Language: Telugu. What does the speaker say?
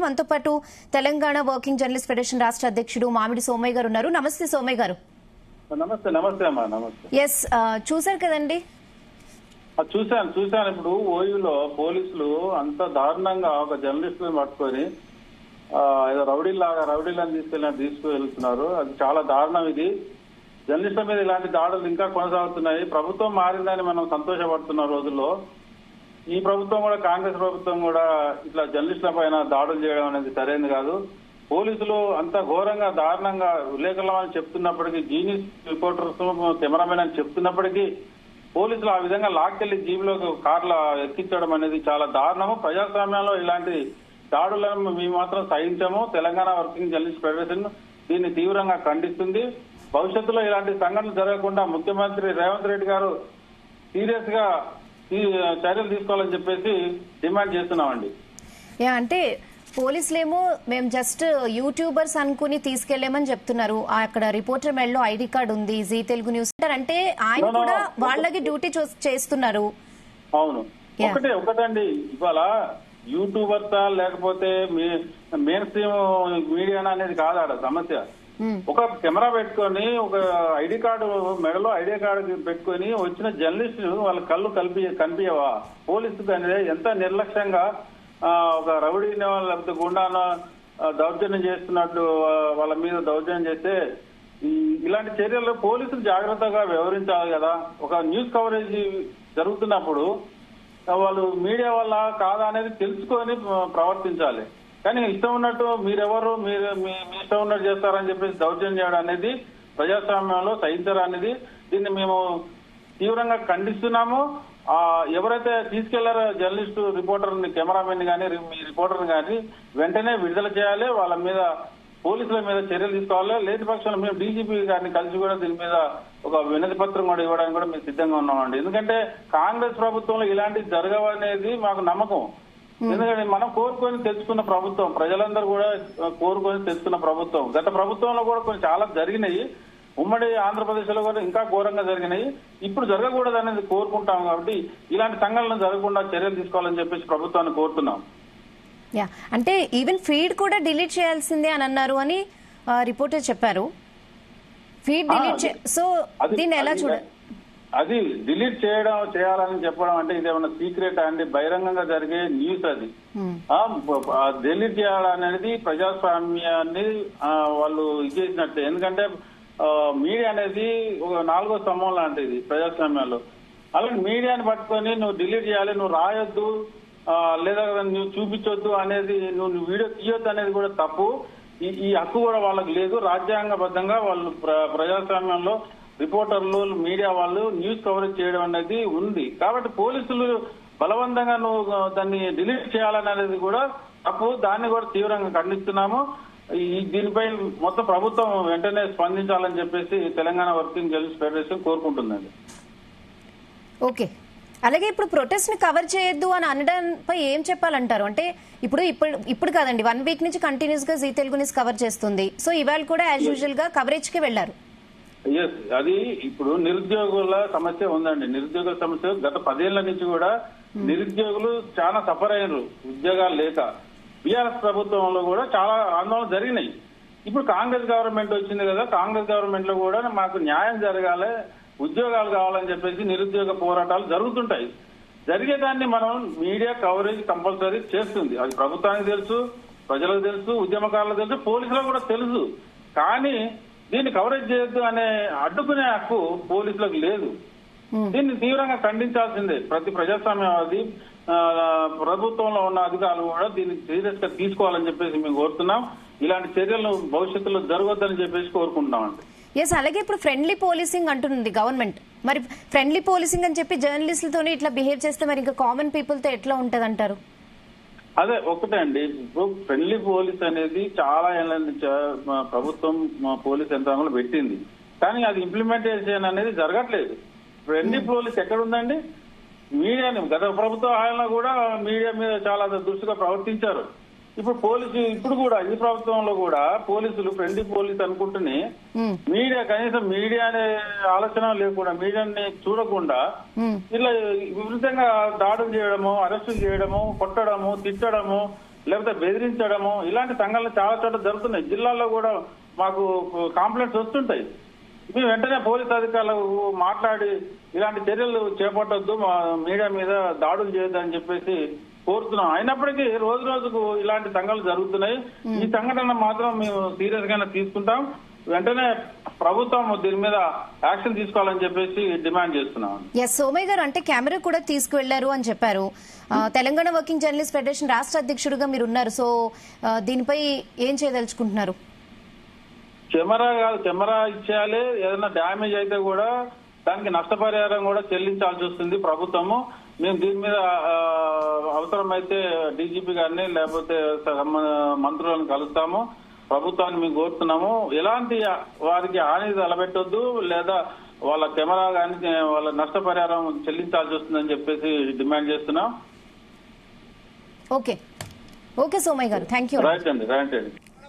మనతో పాటు తెలంగాణ వర్కింగ్ జర్నలిస్ట్ ఫెడరేషన్ రాష్ట్ర అధ్యక్షుడు మామిడి సోమయ్య గారు ఉన్నారు. నమస్తే సోమయ్య గారు. నమస్తే. నమస్తే అమ్మా. నమస్తే. ఎస్, చూసారు కదండి? చూశాను. ఇప్పుడు ఓయూలో పోలీసులు అంత దారుణంగా ఒక జర్నలిస్ట్ పట్టుకొని ఏదో రౌడీలను తీసుకువెళ్తున్నారు. అది చాలా దారుణం. ఇది జర్నలిస్టుల మీద ఇలాంటి దాడులు ఇంకా కొనసాగుతున్నాయి. ప్రభుత్వం మారిందని మనం సంతోషపడుతున్న రోజుల్లో ఈ ప్రభుత్వం కూడా, కాంగ్రెస్ ప్రభుత్వం కూడా ఇట్లా జర్నలిస్టుల పైన దాడులు చేయడం అనేది సరైనది కాదు. పోలీసులు అంత ఘోరంగా దారుణంగా విలేకరులని చెప్తున్నప్పటికీ, జీనియస్ రిపోర్టర్స్ కెమెరామెన్ అని చెప్తున్నప్పటికీ పోలీసులు ఆ విధంగా లాక్కెళ్లి జీబులోకి కార్ల ఎక్కించడం అనేది చాలా దారుణము. ప్రజాస్వామ్యంలో ఇలాంటి దాడులను మేము మాత్రం సహించము. తెలంగాణ వర్కింగ్ జర్నలిస్ట్ ఫెడరేషన్ దీన్ని తీవ్రంగా ఖండిస్తుంది. భవిష్యత్తులో ఇలాంటి సంఘటనలు జరగకుండా ముఖ్యమంత్రి రేవంత్ రెడ్డి గారు సీరియస్ గా చర్యలు తీసుకోవాలని చెప్పేసి డిమాండ్ చేస్తున్నామండి. అంటే పోలీసులేమో మేము జస్ట్ యూట్యూబర్స్ అనుకుని తీసుకెళ్లేమని చెప్తున్నారు. అక్కడ రిపోర్టర్ మెడలో ఐడి కార్డు ఉంది, జీ తెలుగు న్యూస్ అంటే ఆయన కూడా వాళ్ళకి డ్యూటీ చేస్తున్నారు. అవును, ఒకటండి. ఇవాళ యూట్యూబర్సా లేకపోతే మెయిన్ స్ట్రీమ్ మీడియా అనేది కాదు ఆడ సమస్య. ఒక కెమెరా పెట్టుకొని, ఒక ఐడి కార్డు మెడలో ఐడి కార్డు పెట్టుకొని వచ్చిన జర్నలిస్టు వాళ్ళ కళ్ళు కనిపించవా? పోలీసుకు అనేది ఎంత నిర్లక్ష్యంగా ఒక రౌడీని లేకపోతే గుండాను దౌర్జన్యం చేస్తున్నట్టు వాళ్ళ మీద దౌర్జన్యం చేస్తే ఇలాంటి చర్యలు పోలీసులు జాగ్రత్తగా వ్యవహరించాలి కదా. ఒక న్యూస్ కవరేజ్ జరుగుతున్నప్పుడు వాళ్ళు మీడియా వల్ల కాదా అనేది తెలుసుకొని ప్రవర్తించాలి. కానీ ఇష్టం ఉన్నట్టు మీరెవరు, మీ ఇష్టం ఉన్నట్టు చేస్తారని చెప్పేసి దౌర్జన్యం చేయడం అనేది ప్రజాస్వామ్యంలో సహించరానిది. దీన్ని మేము తీవ్రంగా ఖండిస్తున్నాము. ఎవరైతే తీసుకెళ్లారో జర్నలిస్టు రిపోర్టర్ని, కెమెరామెన్ కానీ మీ రిపోర్టర్ని కానీ వెంటనే విడుదల చేయాలి. వాళ్ళ మీద పోలీసుల మీద చర్యలు తీసుకోవాలి. లేని పక్షంలో మేము డీజీపీ గారిని కలిసి కూడా దీని మీద ఒక వినతి పత్రం కూడా ఇవ్వడానికి కూడా మేము సిద్ధంగా ఉన్నామండి. ఎందుకంటే కాంగ్రెస్ ప్రభుత్వంలో ఇలాంటివి జరగవనేది మాకు నమ్మకం. ఎందుకంటే మనం కోరుకొని తెచ్చుకున్న ప్రభుత్వం, ప్రజలందరూ కూడా కోరుకొని తెచ్చుకున్న ప్రభుత్వం. గత ప్రభుత్వంలో కూడా కొన్ని చాలా జరిగినాయి. ఉమ్మడి ఆంధ్రప్రదేశ్ లో కూడా ఇంకా ఘోరంగా జరిగినాయి. ఇప్పుడు జరగకూడదు అనేది కోరుకుంటాం. కాబట్టి ఇలాంటి సంఘటనలు జరగకుండా చర్యలు తీసుకోవాలని చెప్పేసి ప్రభుత్వాన్ని కోరుతున్నాం. అంటే ఈవెన్ ఫీడ్ కూడా డిలీట్ చేయాల్సిందే అని అన్నారు అని రిపోర్టర్ చెప్పారు. ఫీడ్ డిలీట్ సో దీన్ని ఎలా చూడాలి? అది డిలీట్ చేయాలని చెప్పడం అంటే ఇదేమన్నా సీక్రెట్ అండి? బహిరంగంగా జరిగే న్యూస్ అది. డిలీట్ చేయాలనేది ప్రజాస్వామ్యాన్ని వాళ్ళు ఇచ్చేసినట్టే. ఎందుకంటే మీడియా అనేది ఒక 4వ స్తంభం లాంటిది ప్రజాస్వామ్యంలో. అలాంటి మీడియాని పట్టుకొని నువ్వు డిలీట్ చేయాలి, నువ్వు రాయొద్దు, లేదా నువ్వు చూపించొద్దు అనేది, నువ్వు వీడియో తీయొద్దు అనేది కూడా తప్పు. ఈ హక్కు కూడా వాళ్ళకి లేదు. రాజ్యాంగబద్ధంగా వాళ్ళు ప్రజాస్వామ్యంలో రిపోర్టర్లు, మీడియా వాళ్ళు న్యూస్ కవరేజ్ చేయడం అనేది ఉంది. కాబట్టి పోలీసులు బలవంతంగా నువ్వు దాన్ని డిలీట్ చేయాలనేది కూడా తప్పు. దాన్ని కూడా తీవ్రంగా ఖండిస్తున్నాము. దీనిపై మొత్తం ప్రభుత్వం వెంటనే స్పందించాలని చెప్పేసి తెలంగాణ వర్కింగ్ జర్నలిస్ట్ ఫెడరేషన్ కోరుకుంటుందండి. ఓకే, అలాగే ఇప్పుడు ప్రొటెస్ట్ ని కవర్ చేయొద్దు అని అనడంపై ఏం చెప్పాలంటారు? అంటే ఇప్పుడు కాదండి, 1 వీక్ నుంచి కంటిన్యూస్ గా జీ తెలుగు న్యూస్ కవర్ చేస్తుంది. సో ఇవాళ కూడా యాజ్ యూజువల్ గా కవరేజ్ కి వెళ్లారు. అది ఇప్పుడు నిరుద్యోగుల సమస్య ఉందండి. నిరుద్యోగుల సమస్య గత 10 ఏళ్ల నుంచి కూడా నిరుద్యోగులు చాలా సఫర్ అయ్యారు ఉద్యోగాలు లేక. బీఆర్ఎస్ ప్రభుత్వంలో కూడా చాలా ఆందోళన జరిగినాయి. ఇప్పుడు కాంగ్రెస్ గవర్నమెంట్ వచ్చింది కదా, కాంగ్రెస్ గవర్నమెంట్ లో కూడా మాకు న్యాయం జరగాలి, ఉద్యోగాలు కావాలని చెప్పేసి నిరుద్యోగ పోరాటాలు జరుగుతుంటాయి. జరిగేదాన్ని మనం మీడియా కవరేజ్ కంపల్సరీ చేస్తుంది. అది ప్రభుత్వానికి తెలుసు, ప్రజలకు తెలుసు, ఉద్యమకారులకు తెలుసు, పోలీసులకు కూడా తెలుసు. కానీ దీన్ని కవరేజ్ చేయొద్దు అనే అడ్డుకునే హక్కు పోలీసులకు లేదు. దీన్ని తీవ్రంగా ఖండించాల్సిందే. ప్రతి ప్రజాస్వామ్యవాది, ప్రభుత్వంలో ఉన్న అధికారులు కూడా దీన్ని సీరియస్ గా తీసుకోవాలని చెప్పేసి మేము కోరుతున్నాం. ఇలాంటి చర్యలు భవిష్యత్తులో జరగొద్దని చెప్పేసి కోరుకుంటున్నామండి. ఎస్, అలాగే ఇప్పుడు ఫ్రెండ్లీ పోలీసింగ్ అంటుంది గవర్నమెంట్. మరి ఫ్రెండ్లీ పోలీసింగ్ అని చెప్పి జర్నలిస్టులతోనే ఇట్లా బిహేవ్ చేస్తే మరి ఇంకా కామన్ పీపుల్ తో ఎట్లా ఉంటది అంటారు? అదే ఒకటే అండి. ఇప్పుడు ఫ్రెండ్లీ పోలీస్ అనేది చాలా ఏళ్ళ నుంచి ప్రభుత్వం పోలీస్ యంత్రాంగంలో పెట్టింది. కానీ అది ఇంప్లిమెంటేషన్ అనేది జరగట్లేదు. ఫ్రెండ్లీ పోలీస్ ఎక్కడ ఉందండి? మీడియాని గత ప్రభుత్వ హయాంలో కూడా మీడియా మీద చాలా దురుసుగా ప్రవర్తించారు. ఇప్పుడు కూడా ఈ ప్రభుత్వంలో కూడా పోలీసులు ఫ్రెండ్లీ పోలీస్ అనుకుంటూనే మీడియా, కనీసం మీడియా అనే ఆలోచన లేకుండా, మీడియాని చూడకుండా ఇలా విపరీతంగా దాడులు చేయడము, అరెస్టులు చేయడము, కొట్టడము, తిట్టడము, లేకపోతే బెదిరించడము ఇలాంటి సంఘటనలు చాలా చోట్ల జరుగుతున్నాయి. జిల్లాల్లో కూడా మాకు కంప్లైంట్స్ వస్తుంటాయి. మేము వెంటనే పోలీస్ అధికారులకు మాట్లాడి ఇలాంటి చర్యలు చేపట్టొద్దు, మా మీడియా మీద దాడులు చేయొద్దని చెప్పేసి కోరుతున్నాం. అయినప్పటికీ రోజు రోజుకు ఇలాంటి సంఘటనలు జరుగుతున్నాయి. ఈ సంఘటన మాత్రం మేము సీరియస్ గానే తీసుకుంటాం. వెంటనే ప్రభుత్వం దీని మీద యాక్షన్ తీసుకోవాలని చెప్పేసి డిమాండ్ చేస్తున్నాం. ఎస్ సోమయ్య గారు, అంటే కెమెరా కూడా తీసుకువెళ్లారు అని చెప్పారు. తెలంగాణ వర్కింగ్ జర్నలిస్ట్ ఫెడరేషన్ రాష్ట్ర అధ్యక్షుడిగా మీరు ఉన్నారు. సో దీనిపై ఏం చేయదలుచుకుంటున్నారు? కెమెరా కాదు, కెమెరా ఇచ్చేయాలి. ఏదైనా డ్యామేజ్ అయితే కూడా దానికి నష్టపరిహారం కూడా చెల్లించాల్సి వస్తుంది ప్రభుత్వము. మేము దీని మీద అవసరమైతే డీజీపీ గారిని లేకపోతే మంత్రులను కలుస్తాము. ప్రభుత్వాన్ని మేము కోరుతున్నాము, ఎలాంటి వారికి హాని తలపెట్టొద్దు, లేదా వాళ్ళ కెమెరా కానీ వాళ్ళ నష్టపరిహారం చెల్లించాల్సి వస్తుందని చెప్పేసి డిమాండ్ చేస్తున్నాం. ఓకే ఓకే సోమయ్య గారు, థ్యాంక్ యూ. రైట్ అండి.